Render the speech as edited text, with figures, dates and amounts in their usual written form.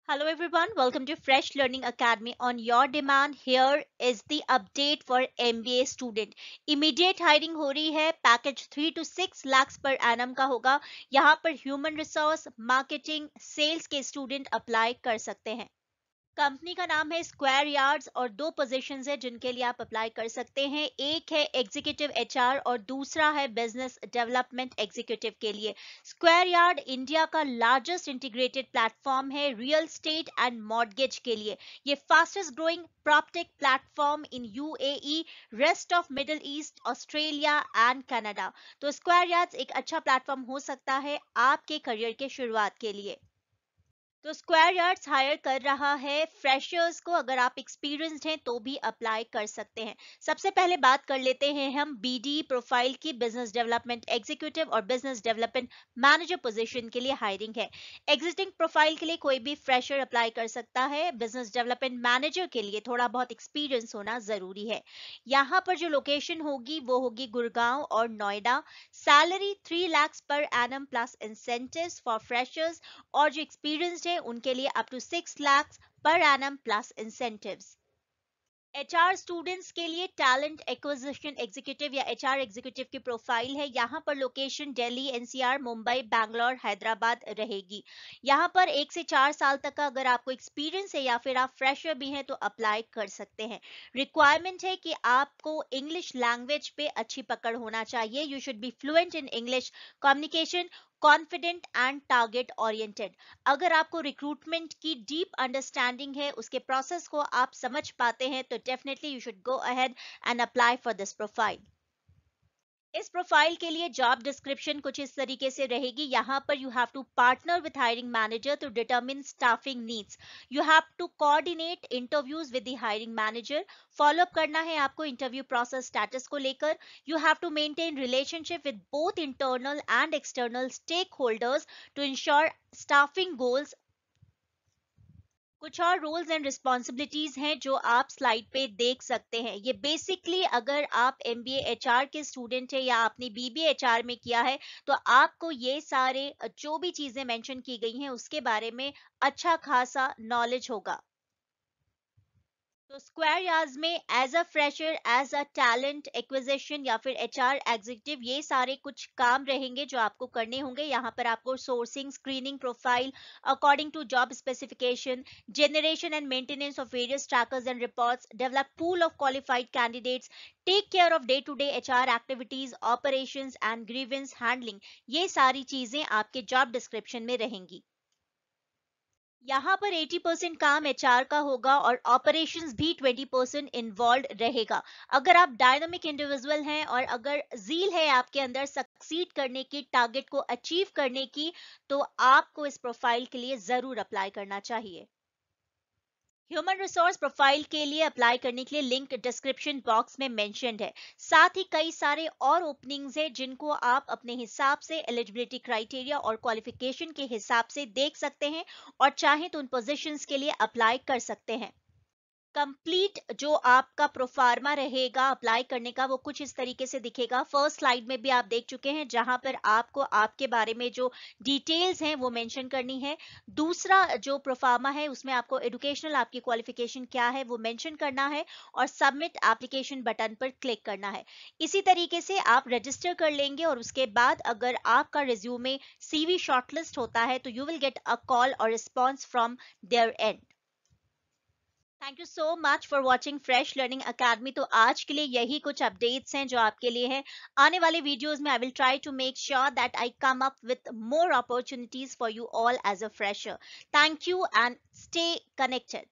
Hello everyone, welcome to Fresh Learning Academy on your demand. Here is the update for MBA student. Immediate hiring हो रही है, package 3 to 6 lakhs per annum का होगा. यहाँ पर human resource, marketing, sales के student apply कर सकते हैं. कंपनी का नाम है स्क्वायर यार्ड्स और दो पोजीशंस है जिनके लिए आप अप्लाई कर सकते हैं. एक है एग्जीक्यूटिव एचआर और दूसरा है बिजनेस डेवलपमेंट एग्जीक्यूटिव के लिए. स्क्वायर यार्ड इंडिया का लार्जेस्ट इंटीग्रेटेड प्लेटफॉर्म है रियल स्टेट एंड मॉर्गेज के लिए. ये fastest growing proptech platform in UAE, rest of middle east, Australia and Canada. तो स्क्वायर यार्ड्स एक अच्छा प्लेटफॉर्म हो सकता है आपके करियर के शुरुआत के लिए. तो स्क्वायर यार्ड्स हायर कर रहा है फ्रेशर्स को. अगर आप एक्सपीरियंस्ड हैं तो भी अप्लाई कर सकते हैं. सबसे पहले बात कर लेते हैं हम बीडी प्रोफाइल की. बिजनेस डेवलपमेंट एग्जीक्यूटिव और बिजनेस डेवलपमेंट मैनेजर पोजीशन के लिए हायरिंग है. एग्जिस्टिंग प्रोफाइल के लिए कोई भी फ्रेशर अप्लाई कर सकता है. बिजनेस डेवलपमेंट मैनेजर के लिए थोड़ा बहुत एक्सपीरियंस होना जरूरी है. यहाँ पर जो लोकेशन होगी वो होगी गुड़गांव और Noida. Salary 3 lakhs per annum plus incentives for freshers और जो एक्सपीरियंस्ड है उनके लिए up to 6 lakhs per annum plus incentives. HR students के लिए टैलेंट एक्विजिशन एग्जीक्यूटिव या एचआर एग्जीक्यूटिव की प्रोफाइल है. यहाँ पर लोकेशन दिल्ली, एनसीआर, मुंबई, बैंगलोर, हैदराबाद रहेगी. यहाँ पर 1 से 4 साल तक का अगर आपको एक्सपीरियंस है या फिर आप फ्रेशर भी हैं तो अप्लाई कर सकते हैं. रिक्वायरमेंट है कि आपको इंग्लिश लैंग्वेज पे अच्छी पकड़ होना चाहिए. You should be fluent in English communication, confident and target oriented. अगर आपको रिक्रूटमेंट की डीप अंडरस्टैंडिंग है, उसके प्रोसेस को आप समझ पाते हैं तो definitely you should go ahead and apply for this profile. इस प्रोफाइल के लिए जॉब डिस्क्रिप्शन कुछ इस तरीके से रहेगी. यहाँ पर you have to partner with hiring manager to determine staffing needs. You have to coordinate interviews with the hiring manager. Follow up करना है आपको इंटरव्यू प्रोसेस स्टेटस को लेकर. You have to maintain relationship with both internal and external stakeholders to ensure staffing goals. कुछ और roles and responsibilities हैं जो आप स्लाइड पे देख सकते हैं. ये बेसिकली अगर आप एमबीए एचआर के स्टूडेंट है या आपने बीबीए एचआर में किया है तो आपको ये सारे जो भी चीजें मेंशन की गई हैं उसके बारे में अच्छा खासा नॉलेज होगा. तो स्क्वायर यार्ड्स में as a fresher, as a talent acquisition या फिर एचआर एग्जीक्यूटिव ये सारे कुछ काम रहेंगे जो आपको करने होंगे. यहाँ पर आपको sourcing, screening profile according to job specification, generation and maintenance of various trackers and reports, develop pool of qualified candidates, take care of day to day HR activities, operations and grievance handling. ये सारी चीजें आपके job description में रहेंगी. यहाँ पर 80% काम HR का होगा और ऑपरेशंस भी 20% इन्वॉल्व रहेगा. अगर आप डायनामिक इंडिविजुअल हैं और अगर जील है आपके अंदर सक्सीड करने की, टारगेट को अचीव करने की, तो आपको इस प्रोफाइल के लिए जरूर अप्लाई करना चाहिए. ह्यूमन रिसोर्स प्रोफाइल के लिए अप्लाई करने के लिए लिंक डिस्क्रिप्शन बॉक्स में मेंशन्ड है. साथ ही कई सारे और ओपनिंग्स हैं जिनको आप अपने हिसाब से एलिजिबिलिटी क्राइटेरिया और क्वालिफिकेशन के हिसाब से देख सकते हैं और चाहें तो उन पोजीशंस के लिए अप्लाई कर सकते हैं. कंप्लीट जो आपका प्रोफार्मा रहेगा अप्लाई करने का वो कुछ इस तरीके से दिखेगा. फर्स्ट स्लाइड में भी आप देख चुके हैं जहां पर आपको आपके बारे में जो डिटेल्स हैं वो मेंशन करनी है. दूसरा जो प्रोफार्मा है उसमें आपको एजुकेशनल, आपकी क्वालिफिकेशन क्या है वो मेंशन करना है और सबमिट एप्लीकेशन बटन पर क्लिक करना है. इसी तरीके से आप रजिस्टर कर लेंगे और उसके बाद अगर आपका रिज्यूमे सीवी शॉर्टलिस्ट होता है तो you will get a call or response from their end. Thank you so much for watching fresh learning academy. तो आज के लिए यही कुछ अपडेट्स हैं जो आपके लिए हैं. आने वाले वीडियोस में I will try to make sure that I come up with more opportunities for you all as a fresher. Thank you and stay connected.